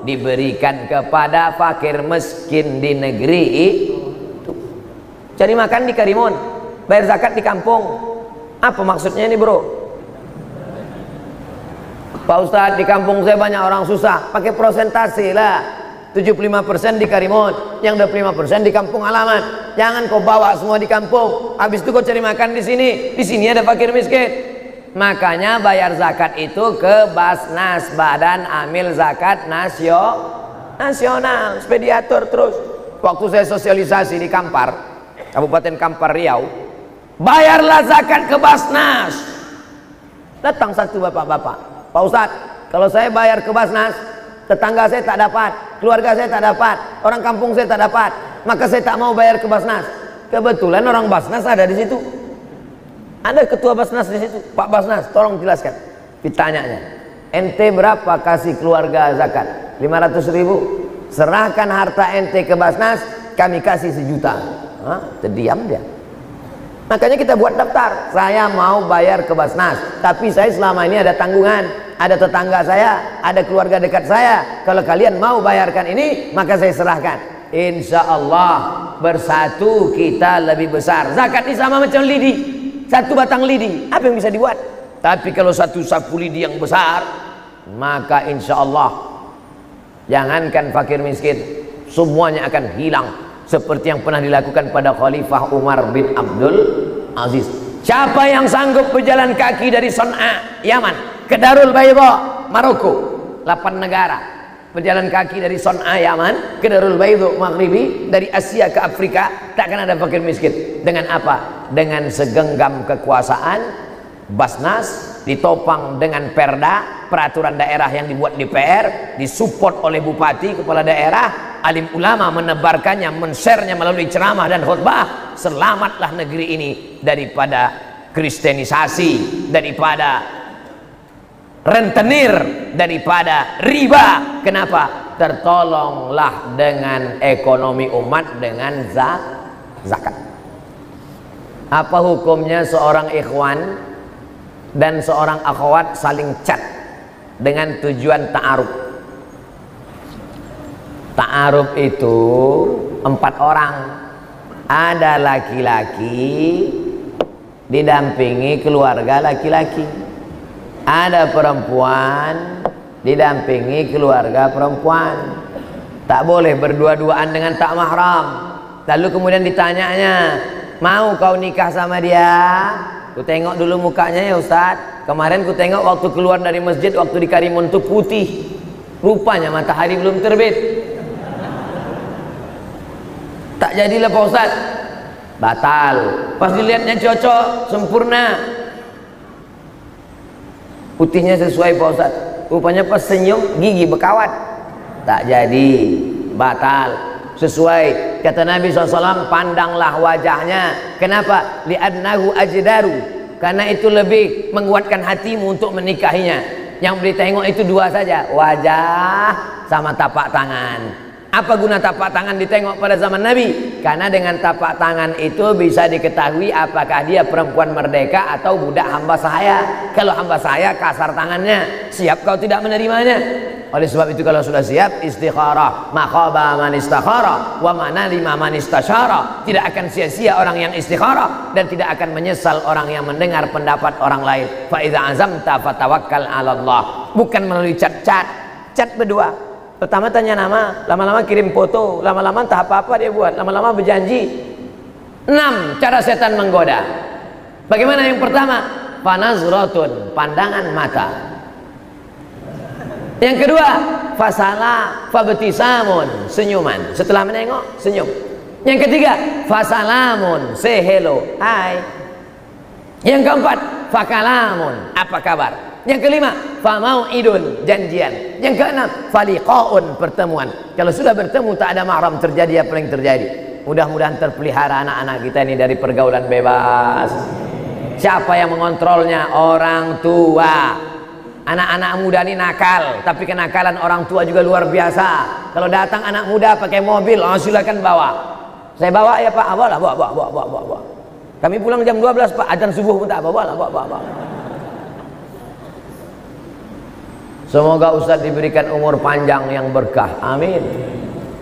diberikan kepada fakir miskin di negeri itu. Cari makan di Karimun, bayar zakat di kampung. Apa maksudnya ini bro? Pak Ustadz, di kampung saya banyak orang susah, pakai prosentase lah. 75% di Karimun, yang 25% di kampung halaman. Jangan kau bawa semua di kampung, habis itu kau cari makan di sini. Di sini ada fakir miskin. Makanya bayar zakat itu ke Basnas, Badan Amil Zakat Nasional, supaya diatur terus. Waktu saya sosialisasi di Kampar, Kabupaten Kampar Riau, bayarlah zakat ke Basnas. Datang satu bapak-bapak, Pak Ustadz, kalau saya bayar ke Basnas, tetangga saya tak dapat, keluarga saya tak dapat, orang kampung saya tak dapat, maka saya tak mau bayar ke Basnas. Kebetulan orang Basnas ada di situ, ada ketua Basnas di situ. Pak Basnas, tolong jelaskan. Ditanyanya, ente berapa kasih keluarga zakat? 500.000. Serahkan harta ente ke Basnas, kami kasih 1 juta. Terdiam dia. Makanya kita buat daftar, saya mau bayar ke Basnas, tapi saya selama ini ada tanggungan, ada tetangga saya, ada keluarga dekat saya. Kalau kalian mau bayarkan ini, maka saya serahkan. Insya Allah bersatu kita lebih besar. Zakat ini sama macam lidi, satu batang lidi, apa yang bisa dibuat? Tapi kalau satu sapu lidi yang besar, maka insya Allah jangankan fakir miskin, semuanya akan hilang. Seperti yang pernah dilakukan pada Khalifah Umar bin Abdul Aziz. Siapa yang sanggup berjalan kaki dari Son'a, Yaman, ke Darul Bayda, Maroko, 8 negara, berjalan kaki dari Son'a, Yaman, ke Darul Bayda, Maghribi, dari Asia ke Afrika, takkan ada fakir miskin. Dengan apa? Dengan segenggam kekuasaan, Basnas ditopang dengan perda, peraturan daerah yang dibuat DPR, disupport oleh bupati, kepala daerah, alim ulama menebarkannya, men-share-nya melalui ceramah dan khutbah. Selamatlah negeri ini daripada kristenisasi, daripada rentenir, daripada riba. Kenapa? Tertolonglah dengan ekonomi umat dengan zakat. Apa hukumnya seorang ikhwan dan seorang akhwat saling chat dengan tujuan ta'aruf? Ta'aruf itu 4 orang. Ada laki-laki didampingi keluarga laki-laki, ada perempuan didampingi keluarga perempuan. Tak boleh berdua-duaan dengan tak mahram. Lalu kemudian ditanyanya, mau kau nikah sama dia? Ku tengok dulu mukanya ya Ustadz. Kemarin ku tengok waktu keluar dari masjid, waktu di Karimun itu putih, rupanya matahari belum terbit. Tak jadilah Pak Ustaz. Batal. Pas dilihatnya cocok, sempurna. Putihnya sesuai Pak Ustaz. Rupanya pas senyum gigi berkawat. Tak jadi, batal. Sesuai kata Nabi SAW, pandanglah wajahnya. Kenapa? Li'annahu ajdaru, karena itu lebih menguatkan hatimu untuk menikahinya. Yang boleh tengok itu dua saja, wajah sama tapak tangan. Apa guna tapak tangan ditengok pada zaman Nabi? Karena dengan tapak tangan itu bisa diketahui apakah dia perempuan merdeka atau budak hamba sahaya. Kalau hamba sahaya kasar tangannya, siap kau tidak menerimanya. Oleh sebab itu kalau sudah siap, istikharah, maqaba man istakhara wa manalima man istasyara. Tidak akan sia-sia orang yang istikharah dan tidak akan menyesal orang yang mendengar pendapat orang lain. Fa idza azamta fatawakkal 'ala Allah. Bukan melalui chat berdua. Pertama tanya nama, lama-lama kirim foto, lama-lama entah apa-apa dia buat, lama-lama berjanji. 6 cara setan menggoda. Bagaimana yang pertama? Fanazratun, pandangan mata. Yang kedua, fasala fabtisamun, senyuman. Setelah menengok, senyum. Yang ketiga, fasalamun, say hello, hai. Yang keempat, fakalamun, apa kabar. Yang kelima, famau'idun, janjian. Yang keenam, faliqaun, pertemuan. Kalau sudah bertemu tak ada mahram terjadi apa yang terjadi. Mudah-mudahan terpelihara anak-anak kita ini dari pergaulan bebas. Siapa yang mengontrolnya? Orang tua. Anak-anak muda ini nakal, tapi kenakalan orang tua juga luar biasa. Kalau datang anak muda pakai mobil, silakan bawa. Saya bawa ya Pak, bawa. Kami pulang jam 12 Pak, adzan subuh pun tak bawa. Semoga Ustadz diberikan umur panjang yang berkah. Amin.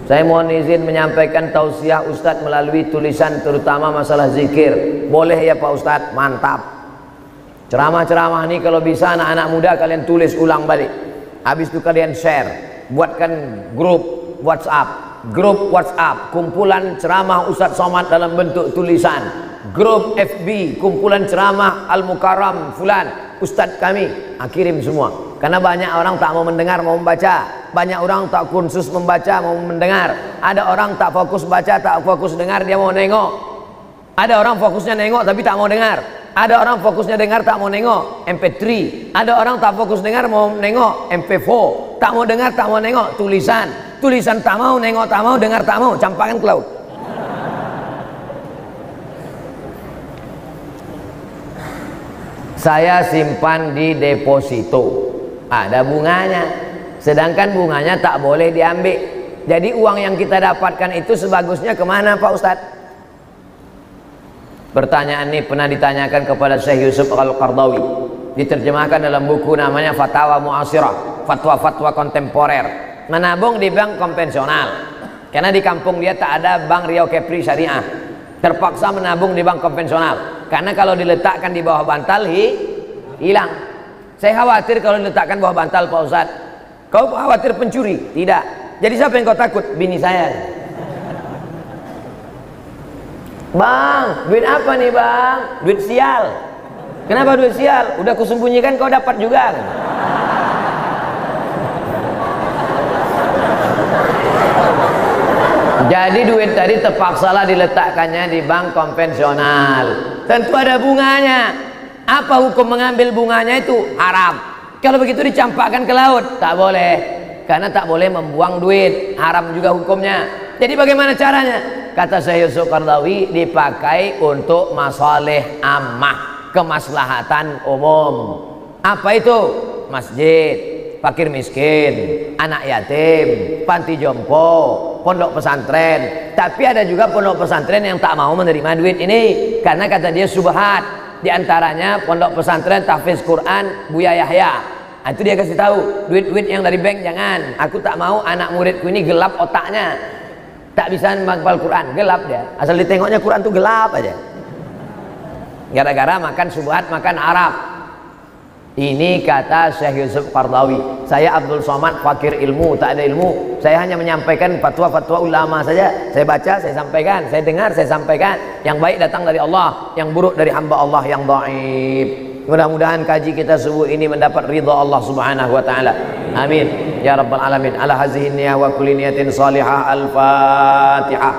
Saya mohon izin menyampaikan tausiah Ustadz melalui tulisan, terutama masalah zikir. Boleh ya Pak Ustadz? Mantap. Ceramah-ceramah ini kalau bisa anak-anak muda kalian tulis ulang balik. Habis itu kalian share. Buatkan grup WhatsApp, kumpulan ceramah Ustadz Somad dalam bentuk tulisan. Grup FB, kumpulan ceramah Al-Mukarram Fulan, Ustadz kami. Kirim semua. Karena banyak orang tak mau mendengar, mau membaca. Banyak orang tak kursus membaca, mau mendengar. Ada orang tak fokus baca, tak fokus dengar, dia mau nengok. Ada orang fokusnya nengok tapi tak mau dengar. Ada orang fokusnya dengar tak mau nengok, MP3. Ada orang tak fokus dengar mau nengok, MP4. Tak mau dengar, tak mau nengok, tulisan. Tulisan tak mau, nengok tak mau, dengar tak mau, campakkan ke laut. Saya simpan di deposito. Ada bunganya, sedangkan bunganya tak boleh diambil. Jadi uang yang kita dapatkan itu sebagusnya kemana Pak Ustadz? Pertanyaan ini pernah ditanyakan kepada Syekh Yusuf Al-Qardawi, diterjemahkan dalam buku namanya Fatawa Mu'asirah, fatwa-fatwa kontemporer. Menabung di bank konvensional karena di kampung dia tak ada bank Riau Kepri Syariah, terpaksa menabung di bank konvensional karena kalau diletakkan di bawah bantal hilang. Saya khawatir kalau diletakkan bawah bantal Pak Ustadz. Kau khawatir pencuri? Tidak. Jadi siapa yang kau takut? Bini saya. Bang, duit apa nih bang? Duit sial. Kenapa duit sial? Udah kusembunyikan kau dapat juga. Jadi duit tadi terpaksalah diletakkannya di bank konvensional. Tentu ada bunganya. Apa hukum mengambil bunganya? Itu haram. Kalau begitu dicampakkan ke laut, tak boleh. Karena tak boleh membuang duit, haram juga hukumnya. Jadi bagaimana caranya? Kata Syekh Yusuf Qardawi, dipakai untuk masalih ammah, kemaslahatan umum. Apa itu? Masjid, fakir miskin, anak yatim, panti jompo, pondok pesantren. Tapi ada juga pondok pesantren yang tak mau menerima duit ini karena kata dia subhat. Di antaranya pondok pesantren tahfiz Quran Buya Yahya. Itu dia kasih tahu, duit-duit yang dari bank jangan. Aku tak mau anak muridku ini gelap otaknya, tak bisa menghafal Quran, gelap dia. Asal ditengoknya Quran tuh gelap aja. Gara-gara makan subhat, makan Arab. Ini kata Syekh Yusuf Qardawi. Saya Abdul Somad, fakir ilmu, tak ada ilmu. Saya hanya menyampaikan fatwa-fatwa ulama saja. Saya baca, saya sampaikan. Saya dengar, saya sampaikan. Yang baik datang dari Allah, yang buruk dari hamba Allah yang dhaif. Mudah-mudahan kaji kita subuh ini mendapat ridha Allah Subhanahu wa taala. Amin ya rabbal alamin. Ala hazihi niyah wa kulli niyatin salihah. Al-Fatihah.